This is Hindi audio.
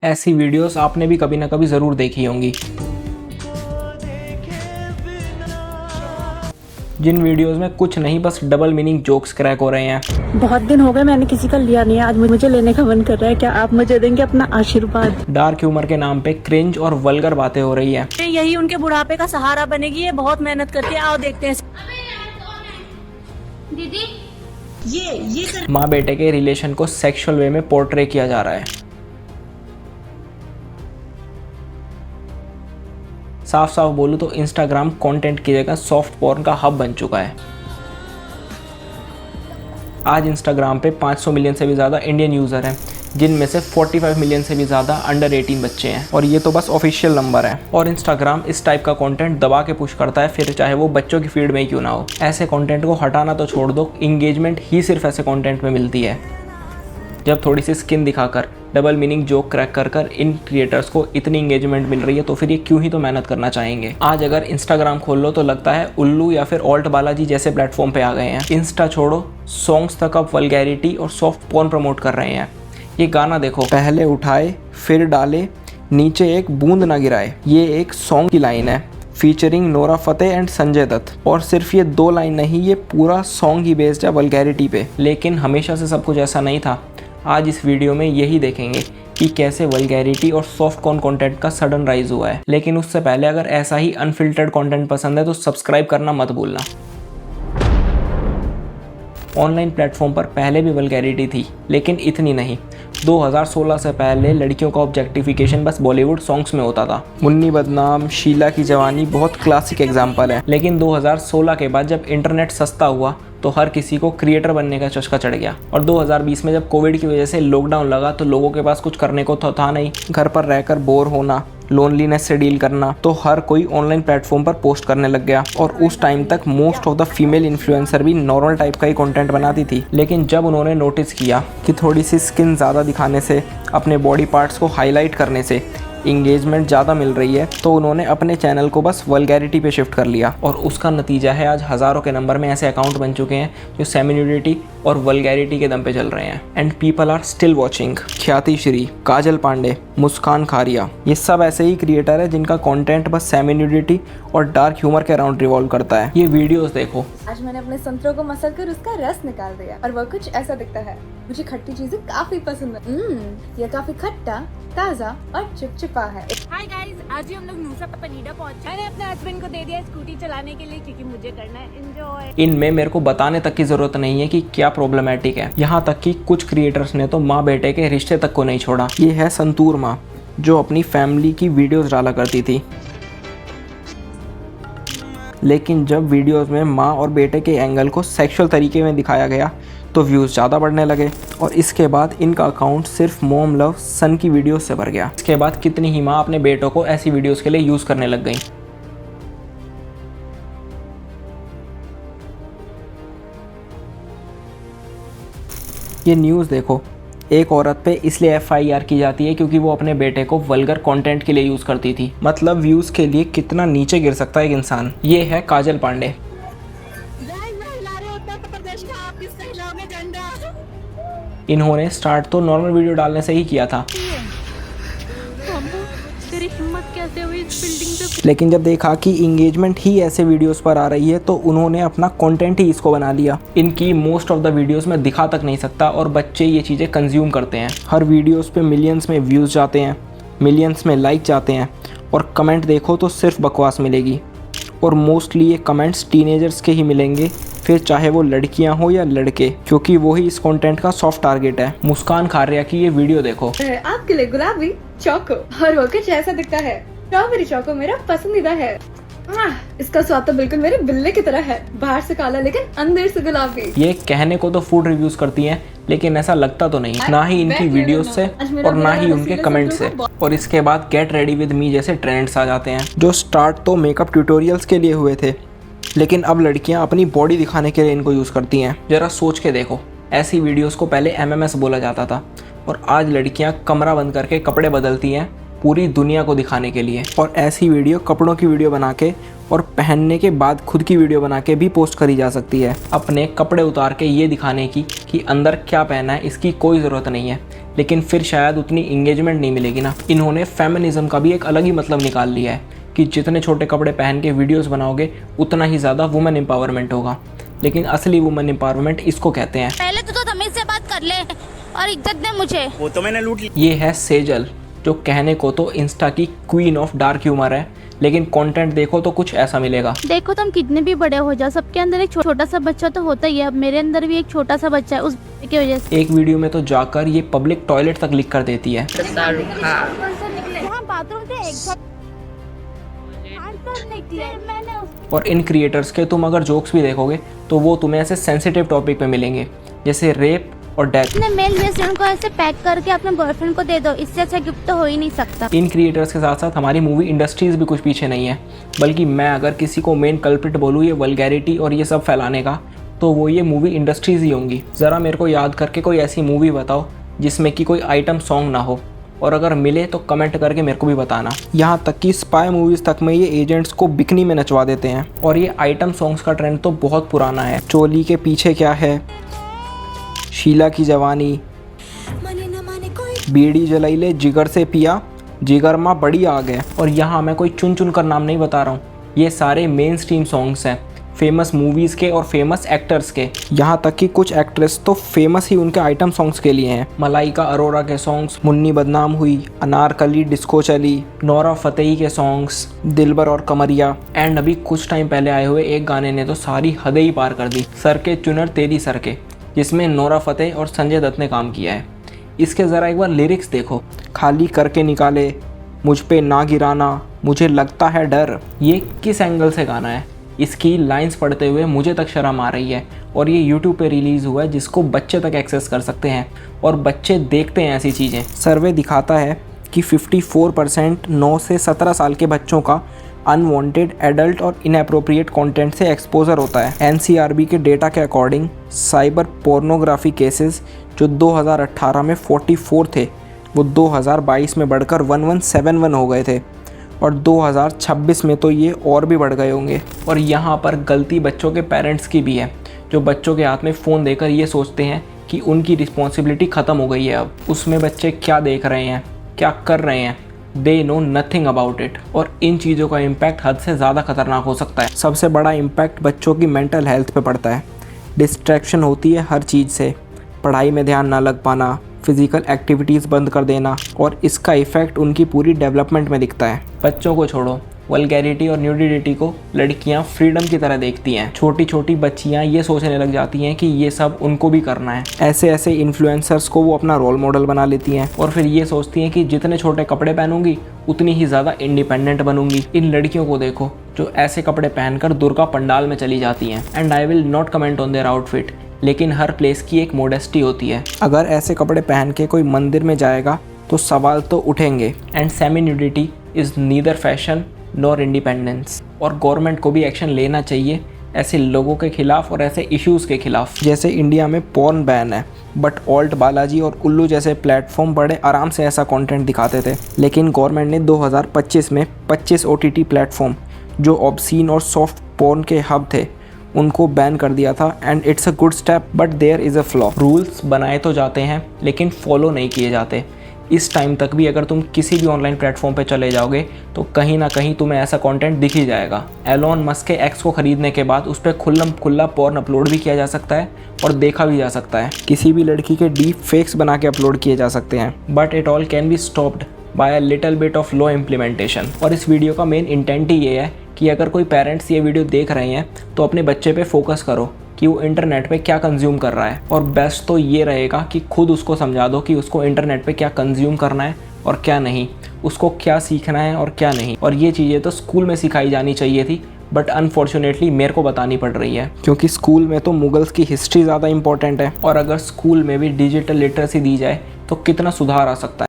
ऐसी वीडियोस आपने भी कभी ना कभी ज़रूर देखी होंगी, जिन वीडियोस में कुछ नहीं बस डबल मीनिंग जोक्स क्रैक हो रहे हैं। बहुत दिन हो गए मैंने किसी का लिया नहीं है, आज मुझे लेने का मन कर रहा है। क्या आप मुझे देंगे अपना आशीर्वाद? डार्क ह्यूमर के नाम पे क्रिंज और वल्गर बातें हो रही हैं। यही उनके बुढ़ापे का सहारा बनेगी। ये बहुत मेहनत करती है, आओ देखते हैं। दीदी ये माँ बेटे के रिलेशन को सेक्सुअल वे में पोर्ट्रे किया जा रहा है। साफ साफ बोलूं तो इंस्टाग्राम कंटेंट की जगह सॉफ्ट पोर्न का हब बन चुका है। आज इंस्टाग्राम पे 500 मिलियन से भी ज़्यादा इंडियन यूज़र हैं, जिनमें से 45 मिलियन से भी ज़्यादा अंडर 18 बच्चे हैं, और ये तो बस ऑफिशियल नंबर है। और इंस्टाग्राम इस टाइप का कंटेंट दबा के पुश करता है, फिर चाहे वो बच्चों की फीड में ही क्यों ना हो। ऐसे कंटेंट को हटाना तो छोड़ दो, इंगेजमेंट ही सिर्फ ऐसे कंटेंट में मिलती है। जब थोड़ी सी स्किन दिखाकर डबल मीनिंग जोक क्रैक कर कर इन क्रिएटर्स को इतनी इंगेजमेंट मिल रही है, तो फिर ये क्यों ही तो मेहनत करना चाहेंगे। आज अगर इंस्टाग्राम खोल लो तो लगता है उल्लू या फिर ऑल्ट बालाजी जैसे प्लेटफॉर्म पे आ गए हैं। इंस्टा छोड़ो, सॉन्ग्स तक अब वल्गैरिटी और सॉफ्ट पोर्न प्रमोट कर रहे हैं। ये गाना देखो, पहले उठाए फिर डाले, नीचे एक बूंद ना गिराए, ये एक सॉन्ग की लाइन है featuring Nora Fateh and Sanjay Dutt. और सिर्फ ये 2 लाइन नहीं, ये पूरा सॉन्ग ही बेस्ड है वल्गैरिटी पे। लेकिन हमेशा से सब कुछ ऐसा नहीं था। आज इस वीडियो में यही देखेंगे कि कैसे वल्गैरिटी और सॉफ्ट कॉर्न कंटेंट का सडन राइज हुआ है। लेकिन उससे पहले अगर ऐसा ही अनफिल्टर्ड कंटेंट पसंद है तो सब्सक्राइब करना मत भूलना। ऑनलाइन प्लेटफॉर्म पर पहले भी वल्गैरिटी थी, लेकिन इतनी नहीं। 2016 से पहले लड़कियों का ऑब्जेक्टिफिकेशन बस बॉलीवुड सॉन्ग्स में होता था। मुन्नी बदनाम, शीला की जवानी बहुत क्लासिक एग्जाम्पल है। लेकिन 2016 के बाद जब इंटरनेट सस्ता हुआ तो हर किसी को क्रिएटर बनने का चस्का चढ़ गया। और 2020 में जब कोविड की वजह से लॉकडाउन लगा तो लोगों के पास कुछ करने को तो था नहीं। घर पर रहकर बोर होना, लोनलीनेस से डील करना, तो हर कोई ऑनलाइन प्लेटफॉर्म पर पोस्ट करने लग गया। और उस टाइम तक most of the female influencer भी नॉर्मल टाइप का ही कंटेंट बनाती थी। लेकिन जब उन्होंने नोटिस किया कि थोड़ी सी स्किन ज़्यादा दिखाने से, अपने बॉडी पार्ट्स को हाईलाइट करने से इंगेजमेंट ज़्यादा मिल रही है, तो उन्होंने अपने चैनल को बस वल्गैरिटी पे शिफ्ट कर लिया। और उसका नतीजा है आज हज़ारों के नंबर में ऐसे अकाउंट बन चुके हैं जो सेमी-न्यूडिटी और वल्गैरिटी के दम पे चल रहे हैं। And people are still watching. Khyati Shri, काजल पांडे, मुस्कान खारिया, ये सब ऐसे ही क्रिएटर है जिनका कंटेंट बस सेमी-न्यूडिटी और डार्क ह्यूमर के अराउंड रिवॉल्व करता है। ये वीडियोस देखो। आज मैंने अपने संतरों को मसल कर उसका रस निकाल दिया और वह कुछ ऐसा दिखता है। मुझे खट्टी चीजें काफी पसंद है। यह काफी खट्टा, ताजा और चिपचिपा है। हाय गाइस, आज ही हम लोग नूसा पनीडा पहुंचे। मैंने अपने हस्बैंड को दे दिया स्कूटी चलाने के लिए, क्योंकि मुझे करना है एंजॉय। इनमें मेरे को बताने तक की जरूरत नहीं है कि क्या प्रॉब्लमेटिक है। यहाँ तक कि कुछ क्रिएटर्स ने तो माँ बेटे के रिश्ते तक को नहीं छोड़ा। ये है संतूर माँ, जो अपनी फैमिली की वीडियोस डाला करती थी। लेकिन जब वीडियोस में माँ और बेटे के एंगल को सेक्सुअल तरीके में दिखाया गया तो व्यूज़ ज़्यादा बढ़ने लगे, और इसके बाद इनका अकाउंट सिर्फ मॉम लव सन की वीडियोस से भर गया। इसके बाद कितनी ही माँ अपने बेटों को ऐसी वीडियोस के लिए यूज़ करने लग गई। ये न्यूज़ देखो, एक औरत पे इसलिए FIR की जाती है क्योंकि वो अपने बेटे को वल्गर कंटेंट के लिए यूज़ करती थी। मतलब व्यूज़ के लिए कितना नीचे गिर सकता है एक इंसान। ये है काजल पांडे। इन्होंने स्टार्ट तो नॉर्मल वीडियो डालने से ही किया था, तेरी हिम्मत कैसे हुई इस बिल्डिंग पे? लेकिन जब देखा कि इंगेजमेंट ही ऐसे वीडियोस पर आ रही है तो उन्होंने अपना कंटेंट ही इसको बना लिया। इनकी मोस्ट ऑफ द वीडियोस में दिखा तक नहीं सकता, और बच्चे ये चीज़ें कंज्यूम करते हैं। हर वीडियोस पे मिलियंस में व्यूज़ जाते हैं, मिलियंस में लाइक जाते हैं, और कमेंट देखो तो सिर्फ बकवास मिलेगी। और मोस्टली ये कमेंट्स टीनेजर्स के ही मिलेंगे, फिर चाहे वो लड़कियां हो या लड़के, क्योंकि वही इस कंटेंट का सॉफ्ट टारगेट है। मुस्कान खारिया की ये वीडियो देखो। आपके लिए गुलाबी चौको, और वो कुछ ऐसा दिखता है। स्ट्रॉबेरी चौको मेरा पसंदीदा है। इसका स्वाद तो बिल्कुल मेरे बिल्ले की तरह है, बाहर से काला लेकिन अंदर से गुलाबी। ये कहने को तो फूड रिव्यूज करती हैं, लेकिन ऐसा लगता तो नहीं, ना ही इनकी वीडियोस से और ना ही उनके कमेंट से। और इसके बाद गेट रेडी विद मी जैसे ट्रेंड्स आ जाते हैं, जो स्टार्ट तो मेकअप ट्यूटोरियल्स के लिए हुए थे, लेकिन अब लड़कियां अपनी बॉडी दिखाने के लिए इनको यूज़ करती हैं। ज़रा सोच के देखो, ऐसी वीडियोस को पहले MMS बोला जाता था, और आज लड़कियां कमरा बंद करके कपड़े बदलती हैं पूरी दुनिया को दिखाने के लिए। और ऐसी वीडियो कपड़ों की वीडियो बना के और पहनने के बाद खुद की वीडियो बना के भी पोस्ट करी जा सकती है। अपने कपड़े उतार के ये दिखाने की कि अंदर क्या पहना है इसकी कोई ज़रूरत नहीं है, लेकिन फिर शायद उतनी इंगेजमेंट नहीं मिलेगी ना। इन्होंने फेमिनिज्म का भी एक अलग ही मतलब निकाल लिया है कि जितने छोटे कपड़े पहन के वीडियोस बनाओगे उतना ही ज़्यादा वुमेन एम्पावरमेंट होगा। लेकिन असली वुमेन एम्पावरमेट इसको कहते हैं। पहले तो तमीज से बात कर ले और इज्जत दे मुझे। वो तो मैंने लूट ली। ये है सेजल, जो कहने को तो इंस्टा की क्वीन ऑफ डार्क ह्यूमर है, लेकिन कंटेंट देखो तो कुछ ऐसा मिलेगा। देखो तुम कितने भी बड़े हो जाओ, सबके अंदर एक छोटा सा बच्चा तो होता ही है। अब मेरे अंदर भी एक छोटा सा बच्चा है, उस की वजह से। एक वीडियो में तो जाकर ये पब्लिक टॉयलेट तक लिख कर देती है। बाथरूम से और इन क्रिएटर्स के तुम अगर जोक्स भी देखोगे तो वो तुम्हें ऐसे सेंसिटिव टॉपिक पे मिलेंगे, जैसे रेप और डेथ। अपने मेल वेस्टर्न को ऐसे पैक करके अपने बॉयफ्रेंड को दे दो, इससे अच्छा गिफ्ट तो हो ही नहीं सकता। इन क्रिएटर्स के साथ साथ हमारी मूवी इंडस्ट्रीज भी कुछ पीछे नहीं है, बल्कि मैं अगर किसी को मेन कल्प्रिट बोलूँ ये वल्गैरिटी और ये सब फैलाने का, तो वो ये मूवी इंडस्ट्रीज ही होंगी। ज़रा मेरे को याद करके कोई ऐसी मूवी बताओ जिसमें कि कोई आइटम सॉन्ग ना हो, और अगर मिले तो कमेंट करके मेरे को भी बताना। यहाँ तक कि स्पाई मूवीज़ तक में ये एजेंट्स को बिकनी में नचवा देते हैं। और ये आइटम सॉन्ग्स का ट्रेंड तो बहुत पुराना है। चोली के पीछे क्या है, शीला की जवानी, बीड़ी जलाइले जिगर से पिया, जिगर माँ बड़ी आग है। और यहाँ मैं कोई चुन चुन कर नाम नहीं बता रहा हूँ, ये सारे मेन स्ट्रीम सॉन्ग्स हैं फेमस मूवीज़ के और फेमस एक्टर्स के। यहाँ तक कि कुछ एक्ट्रेस तो फेमस ही उनके आइटम सॉन्ग्स के लिए हैं। मलाइका अरोरा के सॉन्ग्स, मुन्नी बदनाम हुई, अनारकली डिस्को चली, नोरा फतेही के सॉन्ग्स, दिलबर और कमरिया, एंड अभी कुछ टाइम पहले आए हुए एक गाने ने तो सारी हदें ही पार कर दी, सर के चुनर तेरी सर के, जिसमें नोरा फतेही और संजय दत्त ने काम किया है। इसके ज़रा एक बार लिरिक्स देखो, खाली करके निकाले मुझ पे ना गिराना, मुझे लगता है डर। ये किस एंगल से गाना है? इसकी लाइंस पढ़ते हुए मुझे तक शर्म आ रही है। और ये YouTube पे रिलीज़ हुआ है, जिसको बच्चे तक एक्सेस कर सकते हैं और बच्चे देखते हैं ऐसी चीज़ें। सर्वे दिखाता है कि 54% 9 से 17 साल के बच्चों का अनवांटेड एडल्ट और इनएप्रोप्रिएट कंटेंट से एक्सपोजर होता है। NCRB के डेटा के अकॉर्डिंग साइबर पोर्नोग्राफी केसेस जो 2018 में 44 थे, वो 2022 में बढ़कर 1171 हो गए थे, और 2026 में तो ये और भी बढ़ गए होंगे। और यहाँ पर गलती बच्चों के पेरेंट्स की भी है, जो बच्चों के हाथ में फ़ोन देकर ये सोचते हैं कि उनकी रिस्पॉन्सिबिलिटी ख़त्म हो गई है। अब उसमें बच्चे क्या देख रहे हैं, क्या कर रहे हैं, they know nothing about it. और इन चीज़ों का इम्पैक्ट हद से ज़्यादा खतरनाक हो सकता है। सबसे बड़ा इम्पैक्ट बच्चों की मेंटल हेल्थ पे पड़ता है। डिस्ट्रैक्शन होती है हर चीज़ से, पढ़ाई में ध्यान ना लग पाना, फिज़िकल एक्टिविटीज़ बंद कर देना, और इसका इफ़ेक्ट उनकी पूरी डेवलपमेंट में दिखता है। बच्चों को छोड़ो, वल्गैरिटी और न्यूडिटी को लड़कियां फ्रीडम की तरह देखती हैं। छोटी छोटी बच्चियां ये सोचने लग जाती हैं कि ये सब उनको भी करना है। ऐसे ऐसे इन्फ्लुएंसर्स को वो अपना रोल मॉडल बना लेती हैं और फिर ये सोचती हैं कि जितने छोटे कपड़े पहनूंगी उतनी ही ज़्यादा इंडिपेंडेंट बनूंगी। इन लड़कियों को देखो जो ऐसे कपड़े पहनकर दुर्गा पंडाल में चली जाती हैं। And I will not comment on their outfit, लेकिन हर प्लेस की एक मोडेस्टी होती है। अगर ऐसे कपड़े पहन के कोई मंदिर में जाएगा तो सवाल तो उठेंगे। And semi nudity is neither fashion nor independence. और गवर्नमेंट को भी एक्शन लेना चाहिए ऐसे लोगों के खिलाफ और ऐसे इश्यूज़ के खिलाफ। जैसे इंडिया में पॉर्न बैन है, बट ऑल्ट बालाजी और उल्लू जैसे प्लेटफॉर्म बड़े आराम से ऐसा कंटेंट दिखाते थे। लेकिन गवर्नमेंट ने 2025 में 25 OTT प्लेटफॉर्म जो ऑब्सीन और सॉफ्ट पॉर्न के हब थे उनको बैन कर दिया था। And it's a good step, but there is a flaw. Rules बनाए तो जाते हैं लेकिन फॉलो नहीं किए जाते। इस टाइम तक भी अगर तुम किसी भी ऑनलाइन प्लेटफॉर्म पे चले जाओगे तो कहीं ना कहीं तुम्हें ऐसा कंटेंट दिख ही जाएगा। एलोन मस्क के एक्स को खरीदने के बाद उस पर खुल्ला पॉर्न अपलोड भी किया जा सकता है और देखा भी जा सकता है। किसी भी लड़की के डीप फेक्स बना के अपलोड किए जा सकते हैं। But it all can be stopped bye a little bit of law implementation. और इस वीडियो का मेन इंटेंट ही ये है कि अगर कोई पेरेंट्स ये वीडियो देख रहे हैं तो अपने बच्चे पे फोकस करो कि वो इंटरनेट पे क्या कंज्यूम कर रहा है। और बेस्ट तो ये रहेगा कि खुद उसको समझा दो कि उसको इंटरनेट पे क्या कंज्यूम करना है और क्या नहीं, उसको क्या सीखना है और क्या नहीं। और ये चीज़ें तो स्कूल में सिखाई जानी चाहिए थी, बट अनफॉर्चुनेटली मेरे को बतानी पड़ रही है, क्योंकि स्कूल में तो मुगल्स की हिस्ट्री ज़्यादा इंपॉर्टेंट है। और अगर स्कूल में भी डिजिटल लिटरेसी दी जाए तो कितना सुधार आ सकता है।